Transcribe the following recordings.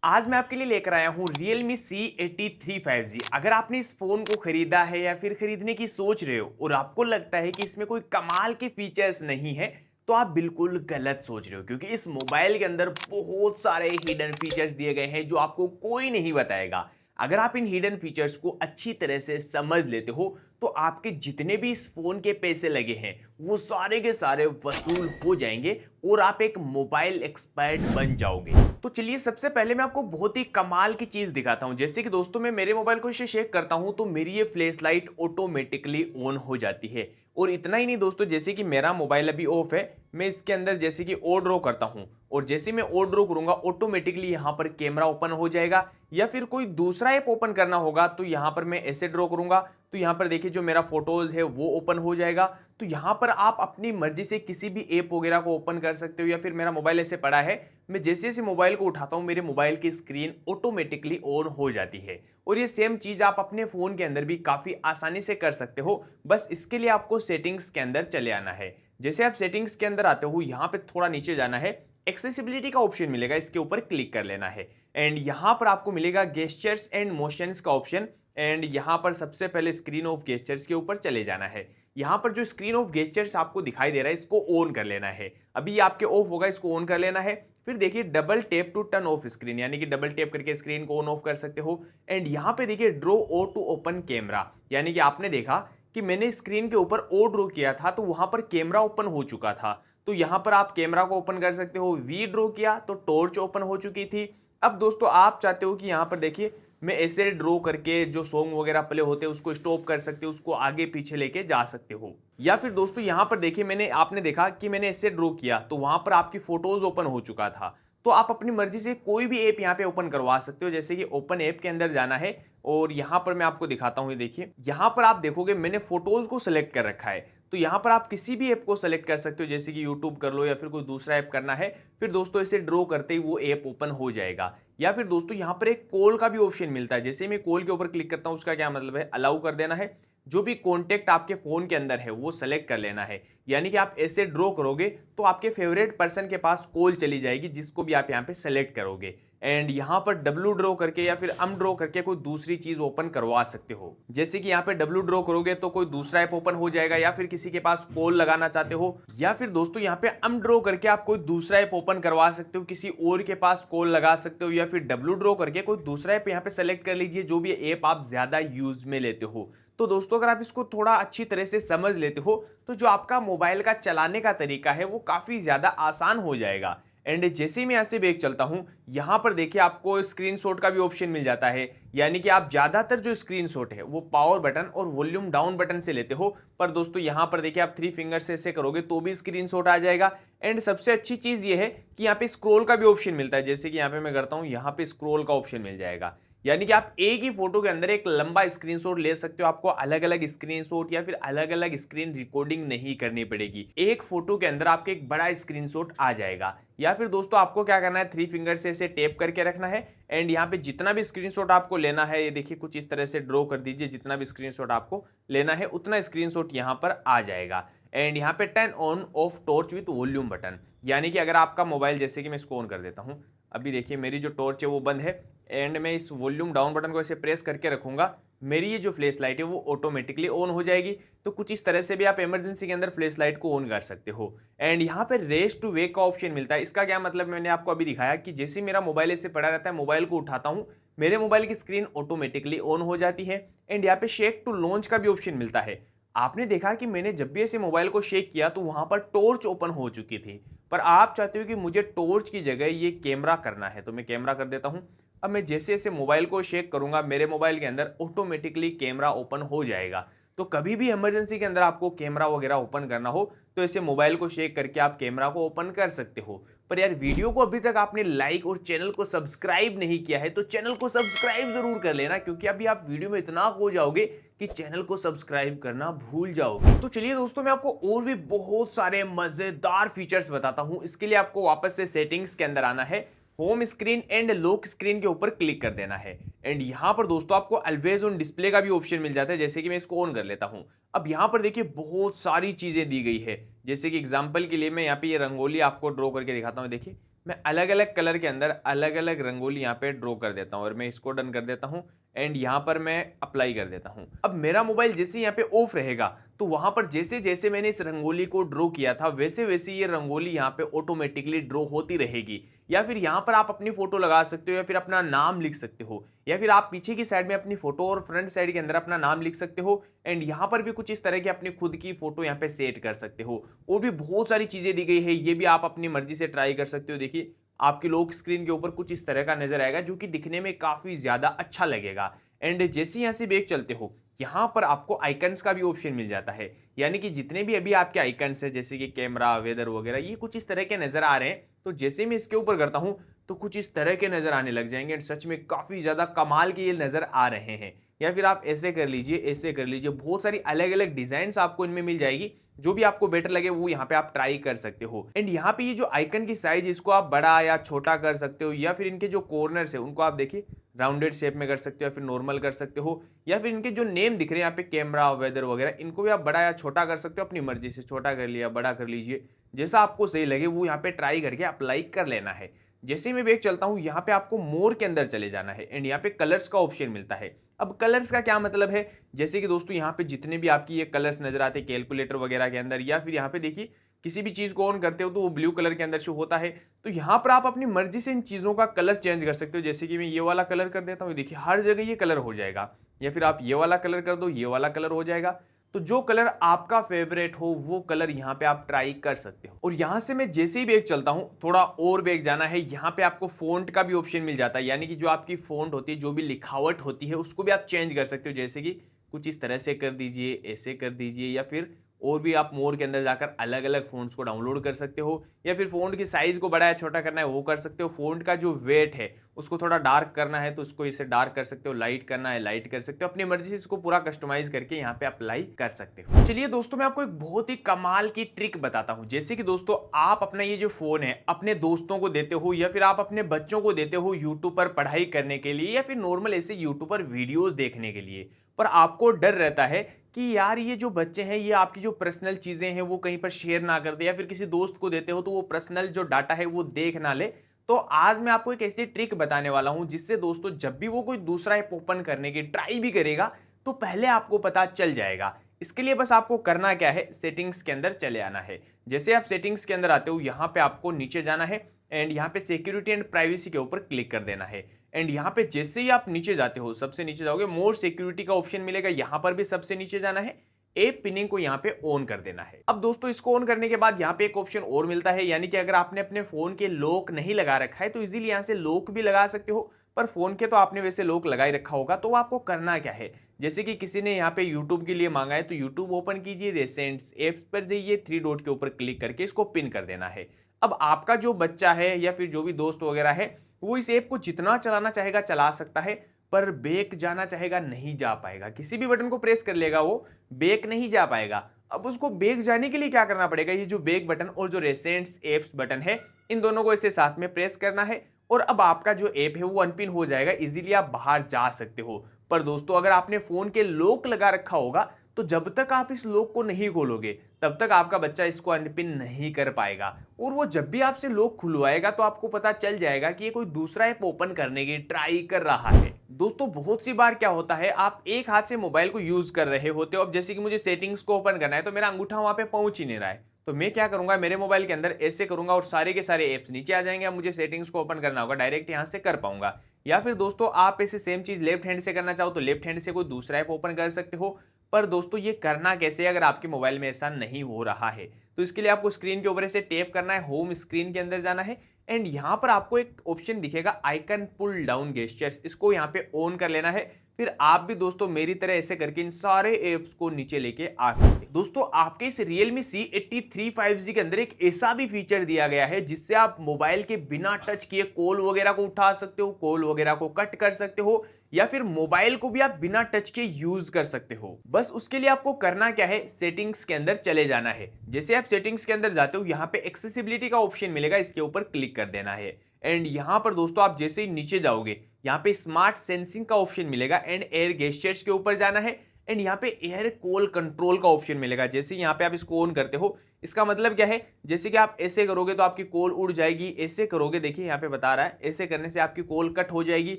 आज मैं आपके लिए लेकर आया हूँ Realme C83 5G। अगर आपने इस फोन को खरीदा है या फिर खरीदने की सोच रहे हो और आपको लगता है कि इसमें कोई कमाल के फीचर्स नहीं है, तो आप बिल्कुल गलत सोच रहे हो, क्योंकि इस मोबाइल के अंदर बहुत सारे हिडन फीचर्स दिए गए हैं जो आपको कोई नहीं बताएगा। अगर आप इन हिडन फीचर्स को अच्छी तरह से समझ लेते हो तो आपके जितने भी इस फोन के पैसे लगे हैं वो सारे के सारे वसूल हो जाएंगे और आप एक मोबाइल एक्सपर्ट बन जाओगे। तो चलिए सबसे पहले मैं आपको बहुत ही कमाल की चीज दिखाता हूं। जैसे कि दोस्तों मैं मेरे मोबाइल को इसे शेक करता हूं तो मेरी ये फ्लैश लाइट ऑटोमेटिकली ऑन हो जाती है। और इतना ही नहीं दोस्तों, जैसे कि मेरा मोबाइल अभी ऑफ है, मैं इसके अंदर जैसे कि ओ ड्रॉ करता हूं और जैसे मैं ओ ड्रॉ करूंगा ऑटोमेटिकली यहां पर कैमरा ओपन हो जाएगा। या फिर कोई दूसरा ऐप ओपन करना होगा तो यहां पर मैं ऐसे ड्रॉ करूंगा तो यहां पर देखिए जो मेरा फोटोज है वो ओपन हो जाएगा। तो यहां पर आप अपनी मर्जी से किसी भी ऐप वगैरह को ओपन कर सकते हो। या फिर मेरा मोबाइल ऐसे पड़ा है, मैं जैसे जैसे मोबाइल को उठाता हूं मेरे मोबाइल की स्क्रीन ऑटोमेटिकली ऑन हो जाती है। और ये सेम चीज आप अपने फोन के अंदर भी काफी आसानी से कर सकते हो। बस इसके लिए आपको सेटिंग्स के अंदर चले आना है। जैसे आप सेटिंग्स के अंदर आते हो, यहां पे थोड़ा नीचे जाना है, एक्सेसिबिलिटी का ऑप्शन मिलेगा, इसके ऊपर क्लिक कर लेना है। एंड यहां पर आपको मिलेगा गेस्चर्स एंड मोशंस का ऑप्शन। एंड यहां पर सबसे पहले स्क्रीन ऑफ गेस्चर्स के ऊपर चले जाना है। यहां पर जो स्क्रीन ऑफ गेस्चर्स आपको दिखाई दे रहा है इसको ऑन कर लेना है। अभी ये आपके ऑफ होगा, इसको ऑन कर लेना है। फिर देखिए double tap to turn off screen, यानी कि डबल टैप करके स्क्रीन को ऑन ऑफ कर सकते हो। एंड यहां पे देखिए draw O to open camera, यानी कि आपने देखा कि मैंने स्क्रीन के ऊपर ओ ड्रॉ किया था तो वहां पर कैमरा ओपन हो चुका था। तो यहां पर आप कैमरा को ओपन कर सकते हो। वी ड्रॉ किया तो टॉर्च ओपन हो चुकी थी। अब दोस्तों आप चाहते हो कि यहां पर देखिए मैं ऐसे ड्रॉ करके जो सॉन्ग वगैरह प्ले होते हैं उसको स्टॉप कर सकते हो, उसको आगे पीछे लेके जा सकते हो। या फिर दोस्तों यहां पर देखिए आपने देखा कि मैंने ऐसे ड्रॉ किया तो वहां पर आपकी फोटोज ओपन हो चुका था। तो आप अपनी मर्जी से कोई भी ऐप यहाँ पे ओपन करवा सकते हो। जैसे कि ओपन ऐप के अंदर जाना है और यहां पर मैं आपको दिखाता हूं। ये देखिए यहां पर आप देखोगे मैंने फोटोज को सिलेक्ट कर रखा है। तो यहां पर आप किसी भी ऐप को सेलेक्ट कर सकते हो, जैसे कि यूट्यूब कर लो या फिर कोई दूसरा ऐप करना है। फिर दोस्तों इसे ड्रॉ करते ही वो ऐप ओपन हो जाएगा। या फिर दोस्तों यहां पर एक कॉल का भी ऑप्शन मिलता है। जैसे मैं कॉल के ऊपर क्लिक करता हूं, उसका क्या मतलब है, अलाउ कर देना है। जो भी कॉन्टेक्ट आपके फोन के अंदर है वो सेलेक्ट कर लेना है। यानी कि आप ऐसे ड्रॉ करोगे तो आपके फेवरेट पर्सन के पास कॉल चली जाएगी जिसको भी आप यहाँ पे सेलेक्ट करोगे। एंड यहां पर डब्लू ड्रॉ करके या फिर अम ड्रॉ करके कोई दूसरी चीज ओपन करवा सकते हो। जैसे कि यहाँ पे डब्लू ड्रॉ करोगे तो कोई दूसरा ऐप ओपन हो जाएगा या फिर किसी के पास कॉल लगाना चाहते हो। या फिर दोस्तों यहाँ पे अम ड्रॉ करके आप कोई दूसरा ऐप ओपन करवा सकते हो, किसी और के पास कॉल लगा सकते हो। या फिर डब्लू ड्रॉ करके कोई दूसरा ऐप यहाँ पे सेलेक्ट कर लीजिए जो भी ऐप आप ज्यादा यूज में लेते हो। तो दोस्तों अगर आप इसको थोड़ा अच्छी तरह से समझ लेते हो तो जो आपका मोबाइल का चलाने का तरीका है वो काफी ज्यादा आसान हो जाएगा। एंड जैसे ही मैं यहां से बैक चलता हूं, यहां पर देखिए आपको स्क्रीनशॉट का भी ऑप्शन मिल जाता है। यानी कि आप ज्यादातर जो स्क्रीनशॉट है वो पावर बटन और वॉल्यूम डाउन बटन से लेते हो। पर दोस्तों यहां पर देखिए आप थ्री फिंगर से ऐसे करोगे तो भी स्क्रीनशॉट आ जाएगा। एंड सबसे अच्छी चीज ये है कि यहाँ पे स्क्रोल का भी ऑप्शन मिलता है। जैसे कि यहाँ पे मैं करता हूं, यहाँ पे स्क्रोल का ऑप्शन मिल जाएगा। यानी कि आप एक ही फोटो के अंदर एक लंबा स्क्रीनशॉट ले सकते हो। आपको अलग अलग स्क्रीनशॉट या फिर अलग अलग स्क्रीन रिकॉर्डिंग नहीं करनी पड़ेगी। एक फोटो के अंदर आपके एक बड़ा स्क्रीनशॉट आ जाएगा। या फिर दोस्तों आपको क्या करना है, थ्री फिंगर से इसे टैप करके रखना है। एंड यहाँ पे जितना भी स्क्रीनशॉट आपको लेना है, ये देखिए कुछ इस तरह से ड्रॉ कर दीजिए। जितना भी स्क्रीनशॉट आपको लेना है उतना स्क्रीनशॉट यहाँ पर आ जाएगा। एंड यहाँ पे turn on off torch with volume button, यानी कि अगर आपका मोबाइल, जैसे कि मैं इसको ऑन कर देता हूँ, अभी देखिए मेरी जो टॉर्च है वो बंद है। एंड मैं इस वॉल्यूम डाउन बटन को ऐसे प्रेस करके रखूंगा, मेरी ये जो फ्लैश लाइट है वो ऑटोमेटिकली ऑन हो जाएगी। तो कुछ इस तरह से भी आप इमरजेंसी के अंदर फ्लैश लाइट को ऑन कर सकते हो। एंड यहाँ पे रेस टू वेक का ऑप्शन मिलता है। इसका क्या मतलब, मैंने आपको अभी दिखाया कि जैसे मेरा मोबाइल ऐसे पड़ा रहता है, मोबाइल को उठाता हूँ, मेरे मोबाइल की स्क्रीन ऑटोमेटिकली ऑन हो जाती है। एंड यहाँ पे शेक टू लॉन्च का भी ऑप्शन मिलता है। आपने देखा कि मैंने जब भी ऐसे मोबाइल को शेक किया तो वहां पर टॉर्च ओपन हो चुकी थी। पर आप चाहते हो कि मुझे टॉर्च की जगह ये कैमरा करना है, तो मैं कैमरा कर देता हूं। अब मैं जैसे जैसे मोबाइल को शेक करूंगा मेरे मोबाइल के अंदर ऑटोमेटिकली कैमरा ओपन हो जाएगा। तो कभी भी इमरजेंसी के अंदर आपको कैमरा वगैरह ओपन करना हो तो ऐसे मोबाइल को शेक करके आप कैमरा को ओपन कर सकते हो। पर यार वीडियो को अभी तक आपने लाइक और चैनल को सब्सक्राइब नहीं किया है तो चैनल को सब्सक्राइब जरूर कर लेना, क्योंकि अभी आप वीडियो में इतना खो जाओगे कि चैनल को सब्सक्राइब करना भूल जाओगे। तो चलिए दोस्तों मैं आपको और भी बहुत सारे मजेदार फीचर्स बताता हूं। इसके लिए आपको वापस से सेटिंग्स के अंदर आना है, home screen and lock screen के ऊपर क्लिक कर देना है। एंड यहां पर दोस्तों आपको ऑलवेज ऑन डिस्प्ले का भी ऑप्शन मिल जाता है। जैसे कि मैं इसको ऑन कर लेता हूं, अब यहां पर देखिए बहुत सारी चीजें दी गई है। जैसे कि एग्जांपल के लिए मैं यहाँ पे ये रंगोली आपको ड्रॉ करके दिखाता हूँ। देखिए मैं अलग अलग कलर के अंदर अलग अलग रंगोली यहाँ पे ड्रॉ कर देता हूँ और मैं इसको डन कर देता हूँ एंड यहाँ पर मैं अप्लाई कर देता हूँ। अब मेरा मोबाइल जैसे यहाँ पे ऑफ रहेगा तो वहां पर जैसे जैसे मैंने इस रंगोली को ड्रॉ किया था वैसे वैसे ये रंगोली यहाँ पे ऑटोमेटिकली ड्रॉ होती रहेगी। या फिर यहाँ पर आप अपनी फोटो लगा सकते हो या फिर अपना नाम लिख सकते हो या फिर आप पीछे की साइड में अपनी फोटो और फ्रंट साइड के अंदर अपना नाम लिख सकते हो एंड यहाँ पर भी कुछ इस तरह की अपनी खुद की फोटो यहाँ पे सेट कर सकते हो। और भी बहुत सारी चीजें दी गई है, ये भी आप अपनी मर्जी से ट्राई कर सकते हो। देखिए आपकी लॉक स्क्रीन के ऊपर कुछ इस तरह का नजर आएगा जो कि दिखने में काफी ज्यादा अच्छा लगेगा। एंड जैसे यहां से बैक चलते हो यहां पर आपको आइकन्स का भी ऑप्शन मिल जाता है, यानी कि जितने भी अभी आपके आइकन्स है जैसे कि कैमरा, वेदर वगैरह, ये कुछ इस तरह के नजर आ रहे हैं। तो जैसे मैं इसके ऊपर करता हूं तो कुछ इस तरह के नजर आने लग जाएंगे एंड सच में काफी ज्यादा कमाल के ये नजर आ रहे हैं। या फिर आप ऐसे कर लीजिए, ऐसे कर लीजिए, बहुत सारी अलग अलग डिजाइन आपको इनमें मिल जाएगी। जो भी आपको बेटर लगे वो यहाँ पे आप ट्राई कर सकते हो। एंड यहाँ पे ये जो आइकन की साइज इसको आप बड़ा या छोटा कर सकते हो या फिर इनके जो कॉर्नर्स है उनको आप देखिए राउंडेड शेप में कर सकते हो या फिर नॉर्मल कर सकते हो या फिर इनके जो नेम दिख रहे हैं यहाँ पे कैमरा, वेदर वगैरह, इनको भी आप बड़ा या छोटा कर सकते हो अपनी मर्जी से। छोटा कर लिया, बड़ा कर लीजिए, जैसा आपको सही लगे वो यहाँ पे ट्राई करके अप्लाई कर लेना है। जैसे मैं बैक चलता हूं यहाँ पे आपको मोर के अंदर चले जाना है एंड यहाँ पे कलर्स का ऑप्शन मिलता है। अब कलर्स का क्या मतलब है, जैसे कि दोस्तों यहाँ पे जितने भी आपकी ये कलर्स नजर आते हैं कैलकुलेटर वगैरह के अंदर या फिर यहाँ पे देखिए किसी भी चीज को ऑन करते हो तो वो ब्लू कलर के अंदर शो होता है। तो यहाँ पर आप अपनी मर्जी से इन चीजों का कलर चेंज कर सकते हो। जैसे कि मैं ये वाला कलर कर देता हूँ, देखिए हर जगह ये कलर हो जाएगा। या फिर आप ये वाला कलर कर दो, ये वाला कलर हो जाएगा। तो जो कलर आपका फेवरेट हो वो कलर यहाँ पे आप ट्राई कर सकते हो। और यहाँ से मैं जैसे ही बैग चलता हूँ, थोड़ा और बैग जाना है, यहाँ पे आपको फॉन्ट का भी ऑप्शन मिल जाता है, यानी कि जो आपकी फॉन्ट होती है, जो भी लिखावट होती है उसको भी आप चेंज कर सकते हो। जैसे कि कुछ इस तरह से कर दीजिए, ऐसे कर दीजिए, या फिर और भी आप मोर के अंदर जाकर अलग अलग फोन्ट्स को डाउनलोड कर सकते हो या फिर फोन्ट की साइज को बड़ा या छोटा करना है वो कर सकते हो। फोन्ट का जो वेट है उसको थोड़ा डार्क करना है तो उसको इसे डार्क कर सकते हो, लाइट करना है लाइट कर सकते हो, अपनी मर्जी से इसको पूरा कस्टमाइज करके यहाँ पे अप्लाई कर सकते हो। चलिए दोस्तों मैं आपको एक बहुत ही कमाल की ट्रिक बताता हूँ। जैसे कि दोस्तों आप अपना ये जो फोन है अपने दोस्तों को देते हो या फिर आप अपने बच्चों को देते हो यूट्यूब पर पढ़ाई करने के लिए या फिर नॉर्मल ऐसे यूट्यूब पर वीडियोज देखने के लिए, पर आपको डर रहता है कि यार ये जो बच्चे हैं ये आपकी जो पर्सनल चीजें हैं वो कहीं पर शेयर ना कर दे या फिर किसी दोस्त को देते हो तो वो पर्सनल जो डाटा है वो देख ना ले। तो आज मैं आपको एक ऐसी ट्रिक बताने वाला हूं जिससे दोस्तों जब भी वो कोई दूसरा ऐप ओपन करने की ट्राई भी करेगा तो पहले आपको पता चल जाएगा। इसके लिए बस आपको करना क्या है, सेटिंग्स के अंदर चले आना है। जैसे आप सेटिंग्स के अंदर आते हो यहां पे आपको नीचे जाना है एंड यहाँ पे सिक्योरिटी एंड प्राइवेसी के ऊपर क्लिक कर देना है। एंड यहाँ पे जैसे ही आप नीचे जाते हो, सबसे नीचे जाओगे, मोर सिक्योरिटी का ऑप्शन मिलेगा, यहाँ पर भी सबसे नीचे जाना है, ऐप पिनिंग को यहाँ पे ऑन कर देना है। अब दोस्तों इसको ऑन करने के बाद यहाँ पे एक ऑप्शन और मिलता है, यानी कि अगर आपने अपने फोन के लॉक नहीं लगा रखा है तो इजीली यहाँ से लॉक भी लगा सकते हो। पर फोन के तो आपने वैसे लॉक लगा ही रखा होगा। तो आपको करना क्या है, जैसे कि किसी ने यहाँ पे यूट्यूब के लिए मांगा है तो यूट्यूब ओपन कीजिए, रिसेंट्स एप्स पर जाइए, 3 डॉट के ऊपर क्लिक करके इसको पिन कर देना है। अब आपका जो बच्चा है या फिर जो भी दोस्त वगैरह है वो इस ऐप को जितना चलाना चाहेगा चला सकता है, पर बैक जाना चाहेगा नहीं जा पाएगा। किसी भी बटन को प्रेस कर लेगा वो बैक नहीं जा पाएगा। अब उसको बैक जाने के लिए क्या करना पड़ेगा, ये जो बैक बटन और जो रिसेंट्स एप्स बटन है इन दोनों को इसे साथ में प्रेस करना है और अब आपका जो ऐप है वो अनपिन हो जाएगा, इजीली आप बाहर जा सकते हो। पर दोस्तों अगर आपने फोन के लॉक लगा रखा होगा तो जब तक आप इस लॉक को नहीं खोलोगे तब तक आपका बच्चा इसको अनपिन नहीं कर पाएगा। और वो जब भी आपसे लॉक खुलवाएगा तो आपको पता चल जाएगा कि ये कोई दूसरा ऐप ओपन करने की ट्राई कर रहा है। दोस्तों बहुत सी बार क्या होता है, आप एक हाथ से मोबाइल को यूज कर रहे होते हो। अब जैसे कि मुझे सेटिंग्स को ओपन करना है तो मेरा अंगूठा वहां पे पहुंच ही नहीं रहा है, तो मैं क्या करूंगा, मेरे मोबाइल के अंदर ऐसे करूंगा और सारे के सारे एप्स नीचे आ जाएंगे। अब मुझे सेटिंग्स को ओपन करना होगा, डायरेक्ट यहां से कर पाऊंगा। या फिर दोस्तों आप ऐसे सेम चीज लेफ्ट हैंड से करना चाहो तो लेफ्ट हैंड से कोई दूसरा ऐप ओपन कर सकते हो। पर दोस्तों ये करना कैसे अगर आपके मोबाइल में ऐसा नहीं हो रहा है, तो इसके लिए आपको स्क्रीन के ऊपर ऐसे टैप करना है, होम स्क्रीन के अंदर जाना है एंड यहां पर आपको एक ऑप्शन दिखेगा आइकन पुल डाउन गेस्चर्स, इसको यहां पे ऑन कर लेना है। फिर आप भी दोस्तों मेरी तरह ऐसे करके इन सारे एप्स को नीचे लेके आ सकते हैं। दोस्तों आपके इस Realme C83 5G के अंदर एक ऐसा भी फीचर दिया गया है जिससे आप मोबाइल के बिना टच किए कॉल वगैरह को उठा सकते हो, कॉल वगैरह को कट कर सकते हो या फिर मोबाइल को भी आप बिना टच के यूज कर सकते हो। बस उसके लिए आपको करना क्या है, सेटिंग्स के अंदर चले जाना है। जैसे आप सेटिंग्स के अंदर जाते हो यहाँ पे एक्सेसिबिलिटी का ऑप्शन मिलेगा, इसके ऊपर क्लिक कर देना है एंड यहां पर दोस्तों आप जैसे ही नीचे जाओगे यहाँ पे स्मार्ट सेंसिंग का ऑप्शन मिलेगा एंड एयर गेस्चर्स के ऊपर जाना है एंड यहाँ पे एयर कॉल कंट्रोल का ऑप्शन मिलेगा। जैसे यहाँ पे आप इसको ऑन करते हो, इसका मतलब क्या है, जैसे कि आप ऐसे करोगे तो आपकी कॉल उड़ जाएगी, ऐसे करोगे, देखिए यहाँ पे बता रहा है, ऐसे करने से आपकी कॉल कट हो जाएगी।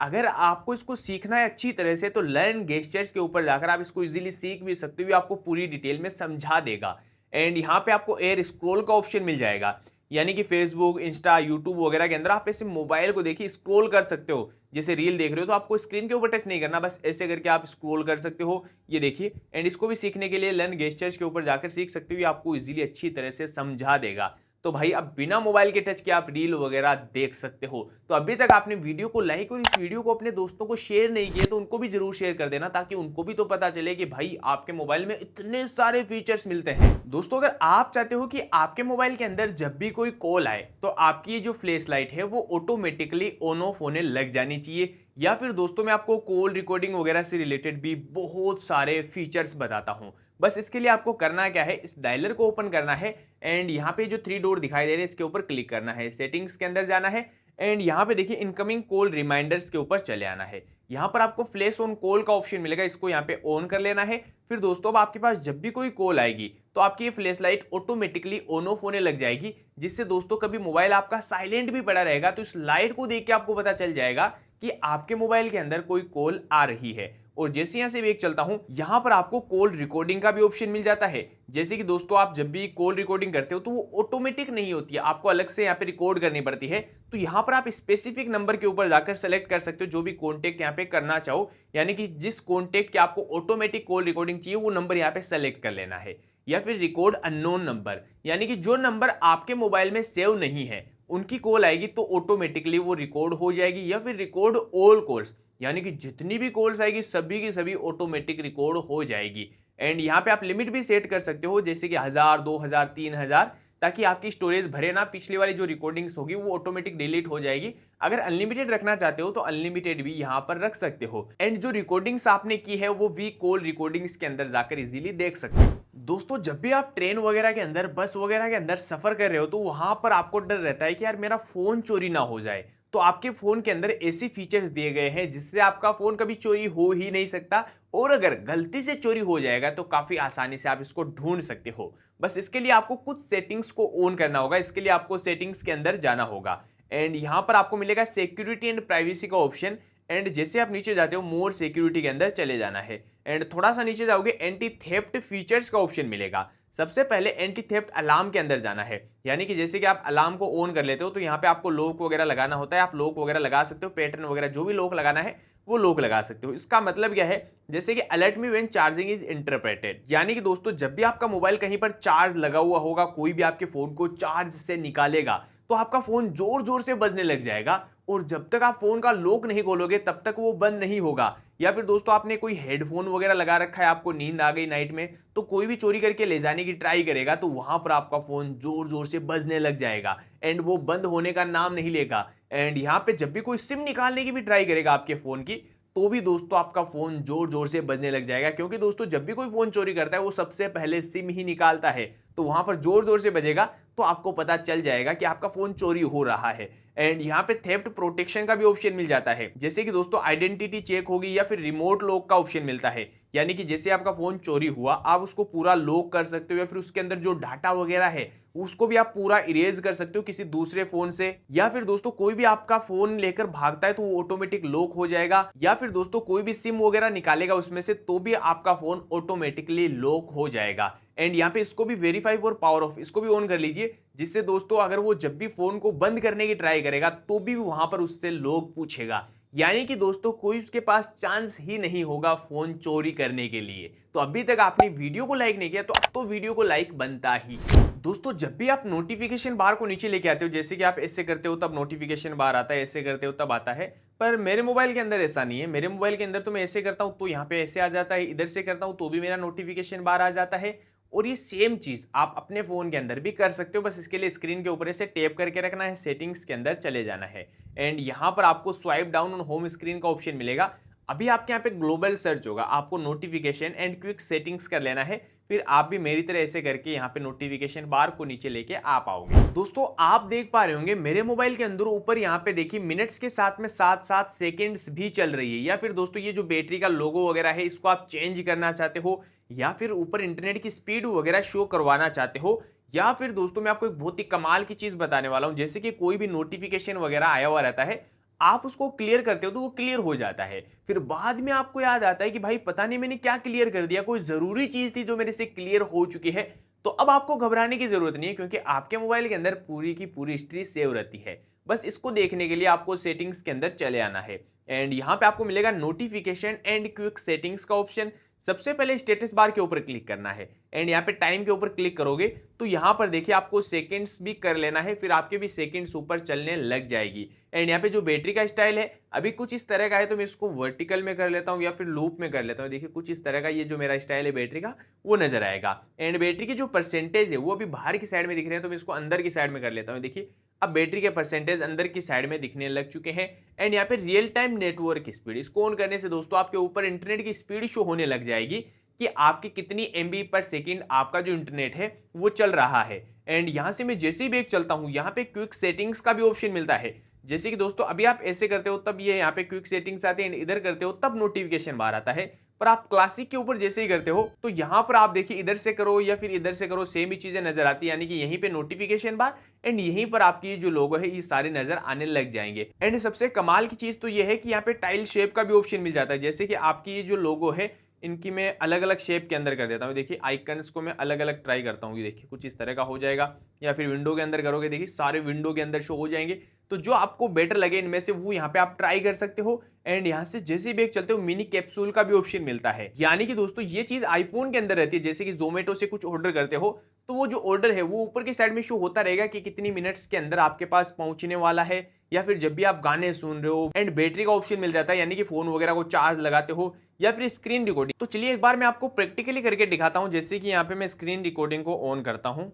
अगर आपको इसको सीखना है अच्छी तरह से तो लर्न गेस्चर्स के ऊपर जाकर आप इसको इजीली सीख भी सकते हो, आपको पूरी डिटेल में समझा देगा। एंड यहाँ पे आपको एयर स्क्रॉल का ऑप्शन मिल जाएगा, यानी कि फेसबुक, इंस्टा, यूट्यूब वगैरह के अंदर आप ऐसे मोबाइल को देखिए स्क्रॉल कर सकते हो। जैसे रील देख रहे हो तो आपको स्क्रीन के ऊपर टच नहीं करना, बस ऐसे करके आप स्क्रॉल कर सकते हो, ये देखिए। एंड इसको भी सीखने के लिए लर्न गेस्चर्स के ऊपर जाकर सीख सकते हो, ये आपको इजीली अच्छी तरह से समझा देगा। तो भाई अब बिना मोबाइल के टच के आप रील वगैरह देख सकते हो। तो अभी तक आपने वीडियो को लाइक और इस वीडियो को अपने दोस्तों को शेयर नहीं किया तो उनको भी जरूर शेयर कर देना, ताकि उनको भी तो पता चले कि भाई आपके मोबाइल में इतने सारे फीचर्स मिलते हैं। दोस्तों अगर आप चाहते हो कि आपके मोबाइल के अंदर जब भी कोई कॉल आए तो आपकी ये जो फ्लैश लाइट है वो ऑटोमेटिकली ऑन ऑफ होने लग जानी चाहिए, या फिर दोस्तों मैं आपको कॉल रिकॉर्डिंग वगैरह से रिलेटेड भी बहुत सारे फीचर्स बताता हूं। बस इसके लिए आपको करना क्या है, इस डायलर को ओपन करना है एंड यहाँ पे जो 3 डॉट दिखाई दे रहे हैं इसके ऊपर क्लिक करना है, सेटिंग्स के अंदर जाना है एंड यहाँ पे देखिए इनकमिंग कॉल रिमाइंडर्स के ऊपर चले आना है। यहाँ पर आपको फ्लैश ऑन कॉल का ऑप्शन मिलेगा, इसको यहाँ पे ऑन कर लेना है। फिर दोस्तों अब आपके पास जब भी कोई कॉल आएगी तो आपकी ये flash light automatically on off होने लग जाएगी, जिससे दोस्तों कभी मोबाइल आपका साइलेंट भी पड़ा रहेगा तो इस लाइट को देख के आपको पता चल जाएगा कि आपके मोबाइल के अंदर कोई कॉल आ रही है। और जैसे यहां से वेक चलता हूं, यहां पर आपको कॉल रिकॉर्डिंग का भी ऑप्शन मिल जाता है। जैसे कि दोस्तों आप जब भी कॉल रिकॉर्डिंग करते हो तो वो ऑटोमेटिक नहीं होती है, आपको अलग से यहाँ पे रिकॉर्ड करनी पड़ती है। तो यहाँ पर आप स्पेसिफिक नंबर के ऊपर जाकर सेलेक्ट कर सकते हो जो भी कॉन्टेक्ट यहाँ पे करना चाहो, यानी कि जिस कॉन्टेक्ट के आपको ऑटोमेटिक कॉल रिकॉर्डिंग चाहिए वो नंबर यहाँ पे सेलेक्ट कर लेना है। या फिर रिकॉर्ड अननोन नंबर, यानी कि जो नंबर आपके मोबाइल में सेव नहीं है उनकी कॉल आएगी तो ऑटोमेटिकली वो रिकॉर्ड हो जाएगी। या फिर रिकॉर्ड ऑल कॉल्स, यानी कि जितनी भी कॉल्स आएगी सभी की सभी ऑटोमेटिक रिकॉर्ड हो जाएगी। एंड यहाँ पे आप लिमिट भी सेट कर सकते हो, जैसे कि 1000, 2000, 3000, ताकि आपकी स्टोरेज भरे ना, पिछली वाली जो रिकॉर्डिंग्स होगी वो ऑटोमेटिक डिलीट हो जाएगी। अगर अनलिमिटेड रखना चाहते हो तो अनलिमिटेड भी यहाँ पर रख सकते हो। एंड जो रिकॉर्डिंग्स आपने की है वो भी कॉल रिकॉर्डिंग्स के अंदर जाकर इजीली देख सकते हो। दोस्तों जब भी आप ट्रेन वगैरह के अंदर, बस वगैरह के अंदर सफर कर रहे हो तो वहां पर आपको डर रहता है कि यार मेरा फोन चोरी ना हो जाए। तो आपके फोन के अंदर ऐसी फीचर्स दिए गए हैं जिससे आपका फोन कभी चोरी हो ही नहीं सकता, और अगर गलती से चोरी हो जाएगा तो काफी आसानी से आप इसको ढूंढ सकते हो। बस इसके लिए आपको कुछ सेटिंग्स को ऑन करना होगा। इसके लिए आपको सेटिंग्स के अंदर जाना होगा एंड यहां पर आपको मिलेगा सिक्योरिटी एंड प्राइवेसी का ऑप्शन। एंड जैसे आप नीचे जाते हो मोर सिक्योरिटी के अंदर चले जाना है एंड थोड़ा सा नीचे जाओगे एंटी थेफ्ट फीचर्स का ऑप्शन मिलेगा। सबसे पहले एंटी थेफ्ट अलार्म के अंदर जाना है, यानी कि जैसे कि आप अलार्म को ऑन कर लेते हो तो यहाँ पे आपको लॉक वगैरह लगाना होता है। आप लॉक वगैरह लगा सकते हो, पैटर्न वगैरह जो भी लॉक लगाना है वो लॉक लगा सकते हो। इसका मतलब क्या है, जैसे कि alert me when charging is interpreted, यानी कि दोस्तों जब भी आपका मोबाइल कहीं पर चार्ज लगा हुआ होगा, कोई भी आपके फोन को चार्ज से निकालेगा तो आपका फोन जोर जोर से बजने लग जाएगा, और जब तक आप फोन का लॉक नहीं खोलोगे तब तक वो बंद नहीं होगा। या फिर दोस्तों आपने कोई हेडफोन वगैरह लगा रखा है, आपको नींद आ गई नाइट में, तो कोई भी चोरी करके ले जाने की ट्राई करेगा तो वहां पर आपका फोन जोर जोर से बजने लग जाएगा एंड वो बंद होने का नाम नहीं लेगा। एंड यहाँ पे जब भी कोई सिम निकालने की भी ट्राई करेगा आपके फोन की तो भी दोस्तों आपका फोन जोर जोर से बजने लग जाएगा, क्योंकि दोस्तों जब भी कोई फोन चोरी करता है वो सबसे पहले सिम ही निकालता है, तो वहां पर जोर जोर से बजेगा तो आपको पता चल जाएगा कि आपका फोन चोरी हो रहा है। एंड यहाँ पे थेफ्ट प्रोटेक्शन का भी ऑप्शन मिल जाता है, जैसे कि दोस्तों आइडेंटिटी चेक होगी या फिर रिमोट लॉक का ऑप्शन मिलता है, यानी कि जैसे आपका फोन चोरी हुआ आप उसको पूरा लॉक कर सकते हो, या फिर उसके अंदर जो डाटा वगैरह है उसको भी आप पूरा इरेज कर सकते हो किसी दूसरे फोन से। या फिर दोस्तों कोई भी आपका फोन लेकर भागता है तो वो ऑटोमेटिक लॉक हो जाएगा, या फिर दोस्तों कोई भी सिम वगैरह निकालेगा उसमें से तो भी आपका फोन ऑटोमेटिकली लॉक हो जाएगा। एंड यहाँ पे इसको भी वेरीफाई फॉर पावर ऑफ, इसको भी ऑन कर लीजिए, जिससे दोस्तों अगर वो जब भी फोन को बंद करने की ट्राई करेगा तो भी वहां पर उससे लॉक पूछेगा, यानी कि दोस्तों कोई उसके पास चांस ही नहीं होगा फोन चोरी करने के लिए। तो अभी तक आपने वीडियो को लाइक नहीं किया तो अब तो वीडियो को लाइक बनता ही। दोस्तों जब भी आप नोटिफिकेशन बार को नीचे लेके आते हो, जैसे कि आप ऐसे करते हो तब नोटिफिकेशन बार आता है, ऐसे करते हो तब आता है, पर मेरे मोबाइल के अंदर ऐसा नहीं है। मेरे मोबाइल के अंदर तो मैं ऐसे करता हूं तो यहाँ पे ऐसे आ जाता है, इधर से करता हूं तो भी मेरा नोटिफिकेशन बार आ जाता है। और ये सेम चीज आप अपने फोन के अंदर भी कर सकते हो, बस इसके लिए स्क्रीन के ऊपर ऐसे टैप करके रखना है, सेटिंग्स के अंदर चले जाना है एंड यहाँ पर आपको swipe down on home screen का ऑप्शन मिलेगा। अभी आपके यहाँ पे ग्लोबल सर्च होगा, आपको नोटिफिकेशन एंड क्विक सेटिंग्स कर लेना है, फिर आप भी मेरी तरह ऐसे करके यहाँ पे नोटिफिकेशन बार को नीचे लेके आ पाओगे। दोस्तों आप देख पा रहे होंगे मेरे मोबाइल के अंदर ऊपर यहाँ पे देखिए मिनट्स के साथ में साथ साथ सेकेंड्स भी चल रही है। या फिर दोस्तों ये जो बैटरी का लोगो वगैरह है इसको आप चेंज करना चाहते हो, या फिर ऊपर इंटरनेट की स्पीड वगैरह शो करवाना चाहते हो, या फिर दोस्तों मैं आपको एक बहुत ही कमाल की चीज बताने वाला हूं, जैसे कि कोई भी नोटिफिकेशन वगैरह आया हुआ रहता है, आप उसको क्लियर करते हो तो वो क्लियर हो जाता है। फिर बाद में आपको याद आता है कि भाई पता नहीं मैंने क्या क्लियर कर दिया, कोई जरूरी चीज थी जो मेरे से क्लियर हो चुकी है। तो अब आपको घबराने की जरूरत नहीं है, क्योंकि आपके मोबाइल के अंदर पूरी की पूरी हिस्ट्री सेव रहती है। बस इसको देखने के लिए आपको सेटिंग्स के अंदर चले आना है एंड यहाँ पे आपको मिलेगा नोटिफिकेशन एंड क्विक सेटिंग्स का ऑप्शन। सबसे पहले स्टेटस बार के ऊपर क्लिक करना है एंड यहाँ पे टाइम के ऊपर क्लिक करोगे तो यहाँ पर देखिए आपको सेकंड्स भी कर लेना है, फिर आपके भी सेकंड्स ऊपर चलने लग जाएगी। एंड यहाँ पे जो बैटरी का स्टाइल है अभी कुछ इस तरह का है, तो मैं इसको वर्टिकल में कर लेता हूँ या फिर लूप में कर लेता हूँ। देखिए कुछ इस तरह का ये जो मेरा स्टाइल है बैटरी का वो नजर आएगा। एंड बैटरी की जो परसेंटेज है वो अभी बाहर की साइड में दिख रहे हैं, तो मैं इसको अंदर की साइड में कर लेता हूँ। देखिए अब बैटरी के परसेंटेज अंदर की साइड में दिखने लग चुके हैं। एंड यहाँ पे रियल टाइम नेटवर्क स्पीड, इसको ऑन करने से दोस्तों आपके ऊपर इंटरनेट की स्पीड शो होने लग जाएगी कि आपकी कितनी एमबी पर सेकंड आपका जो इंटरनेट है वो चल रहा है। एंड यहां से मैं जैसे ही बैक चलता हूं यहाँ पे क्विक सेटिंग्स का भी ऑप्शन मिलता है। जैसे कि दोस्तों अभी आप ऐसे करते हो तब ये यहाँ पे क्विक सेटिंग्स आते हैं, इधर करते हो तब नोटिफिकेशन बार आता है। पर आप क्लासिक के ऊपर जैसे ही करते हो तो यहाँ पर आप देखिए इधर से करो या फिर इधर से करो सेम ही चीजें नजर आती है, यानी कि यहीं पे नोटिफिकेशन बार एंड यहीं पर आपकी जो लोगो है ये सारे नजर आने लग जाएंगे। एंड सबसे कमाल की चीज तो ये है कि यहाँ पे टाइल शेप का भी ऑप्शन मिल जाता है। जैसे कि आपकी ये जो लोगो है इनकी मैं अलग अलग शेप के अंदर कर देता हूँ। देखिए आइकन्स को मैं अलग अलग ट्राई करता हूँ, ये देखिए कुछ इस तरह का हो जाएगा। या फिर विंडो के अंदर करोगे देखिए सारे विंडो के अंदर शो हो जाएंगे। तो जो आपको बेटर लगे इनमें से वो यहाँ पे आप ट्राई कर सकते हो। एंड यहाँ से जैसे भी एक चलते हो मिनी कैप्सूल का भी ऑप्शन मिलता है, यानी कि दोस्तों ये चीज आईफोन के अंदर रहती है। जैसे कि जोमेटो से कुछ ऑर्डर करते हो तो वो जो ऑर्डर है वो ऊपर की साइड में शो होता रहेगा कि कितनी मिनट्स के अंदर आपके पास पहुंचने वाला है। या फिर जब भी आप गाने सुन रहे हो एंड बैटरी का ऑप्शन मिल जाता है, यानी कि फोन वगैरह को चार्ज लगाते हो या फिर स्क्रीन रिकॉर्डिंग। तो चलिए एक बार मैं आपको प्रैक्टिकली करके दिखाता हूं। जैसे कि यहाँ पे मैं स्क्रीन रिकॉर्डिंग को ऑन करता हूं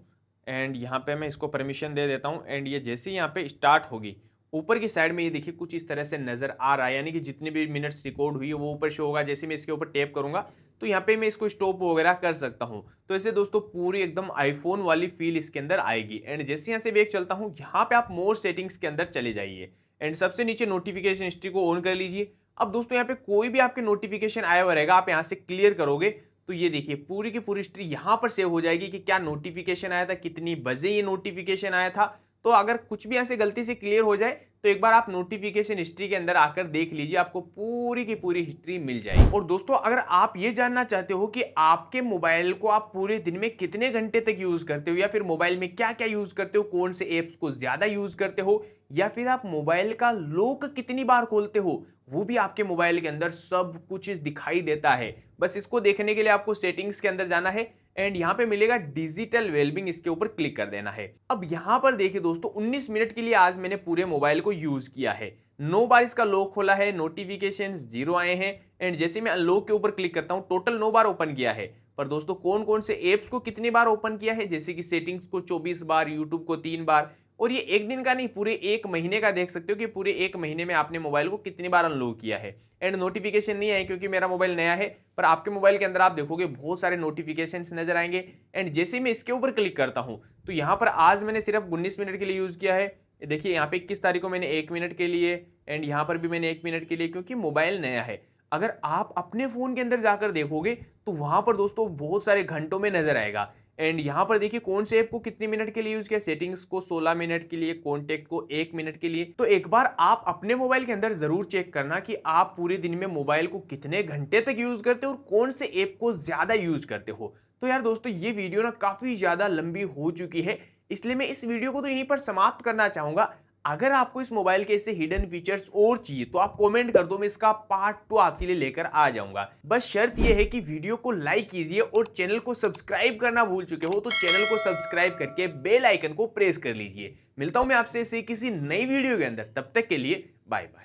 एंड यहाँ पे मैं इसको परमिशन दे देता हूं एंड ये जैसे ही यहाँ पे स्टार्ट होगी ऊपर की साइड में ये देखिए कुछ इस तरह से नजर आ रहा है, यानी कि जितने भी मिनट्स रिकॉर्ड हुई है वो ऊपर शो होगा। जैसे मैं इसके ऊपर टैप करूंगा तो यहाँ पे मैं इसको स्टॉप वगैरह कर सकता हूँ। तो ऐसे दोस्तों पूरी एकदम आईफोन वाली फील इसके अंदर आएगी। एंड जैसे यहाँ से बैक चलता हूँ यहाँ पे आप मोर सेटिंग्स के अंदर चले जाइए एंड सबसे नीचे नोटिफिकेशन हिस्ट्री को ऑन कर लीजिए। अब दोस्तों यहाँ पे कोई भी आपके नोटिफिकेशन आया हुआ रहेगा, आप यहाँ से क्लियर करोगे तो ये देखिए पूरी की पूरी हिस्ट्री यहाँ पर सेव हो जाएगी कि क्या नोटिफिकेशन आया था, कितनी बजे ये नोटिफिकेशन आया था। तो अगर कुछ भी ऐसे गलती से क्लियर हो जाए तो एक बार आप नोटिफिकेशन हिस्ट्री के अंदर आकर देख लीजिए, आपको पूरी की पूरी हिस्ट्री मिल जाएगी। और दोस्तों अगर आप ये जानना चाहते हो कि आपके मोबाइल को आप पूरे दिन में कितने घंटे तक यूज करते हो, या फिर मोबाइल में क्या क्या यूज करते हो, कौन से एप्स को ज्यादा यूज करते हो, या फिर आप मोबाइल का लॉक कितनी बार खोलते हो, वो भी आपके मोबाइल के अंदर सब कुछ दिखाई देता है। बस इसको देखने के लिए आपको सेटिंग्स के अंदर जाना है एंड यहाँ पे मिलेगा डिजिटल वेलबिंग, इसके ऊपर क्लिक कर देना है। अब यहाँ पर देखिए दोस्तों 19 मिनट के लिए आज मैंने पूरे मोबाइल को यूज किया है, 9 बार इसका लॉक खोला है, नोटिफिकेशंस 0 आए हैं। एंड जैसे मैं अनलॉक के ऊपर क्लिक करता हूँ टोटल 9 बार ओपन किया है। पर दोस्तों कौन कौन से एप्स को कितनी बार ओपन किया है, जैसे कि सेटिंग्स को 24 बार, यूट्यूब को 3 बार। और ये एक दिन का नहीं पूरे एक महीने का देख सकते हो कि पूरे एक महीने में आपने मोबाइल को कितनी बार अनलॉक किया है। एंड नोटिफिकेशन नहीं है क्योंकि मेरा मोबाइल नया है, पर आपके मोबाइल के अंदर आप देखोगे बहुत सारे नोटिफिकेशंस नजर आएंगे। एंड जैसे मैं इसके ऊपर क्लिक करता हूं तो यहाँ पर आज मैंने सिर्फ 19 मिनट के लिए यूज किया है। देखिए यहाँ पे 21 तारीख को मैंने 1 मिनट के लिए एंड यहाँ पर भी मैंने 1 मिनट के लिए, क्योंकि मोबाइल नया है। अगर आप अपने फोन के अंदर जाकर देखोगे तो वहां पर दोस्तों बहुत सारे घंटों में नजर आएगा। एंड यहाँ पर देखिए कौन से ऐप को कितने मिनट के लिए यूज किया, सेटिंग्स को 16 मिनट के लिए, कॉन्टेक्ट को 1 मिनट के लिए। तो एक बार आप अपने मोबाइल के अंदर जरूर चेक करना कि आप पूरे दिन में मोबाइल को कितने घंटे तक यूज करते हो और कौन से ऐप को ज्यादा यूज करते हो। तो यार दोस्तों ये वीडियो ना काफी ज्यादा लंबी हो चुकी है, इसलिए मैं इस वीडियो को तो यहीं पर समाप्त करना चाहूंगा। अगर आपको इस मोबाइल के ऐसे हिडन फीचर्स और चाहिए तो आप कमेंट कर दो, मैं इसका पार्ट 2 आपके लिए लेकर आ जाऊंगा। बस शर्त यह है कि वीडियो को लाइक कीजिए और चैनल को सब्सक्राइब करना भूल चुके हो तो चैनल को सब्सक्राइब करके बेल आइकन को प्रेस कर लीजिए। मिलता हूं मैं आपसे ऐसे किसी नई वीडियो के अंदर, तब तक के लिए बाय बाय।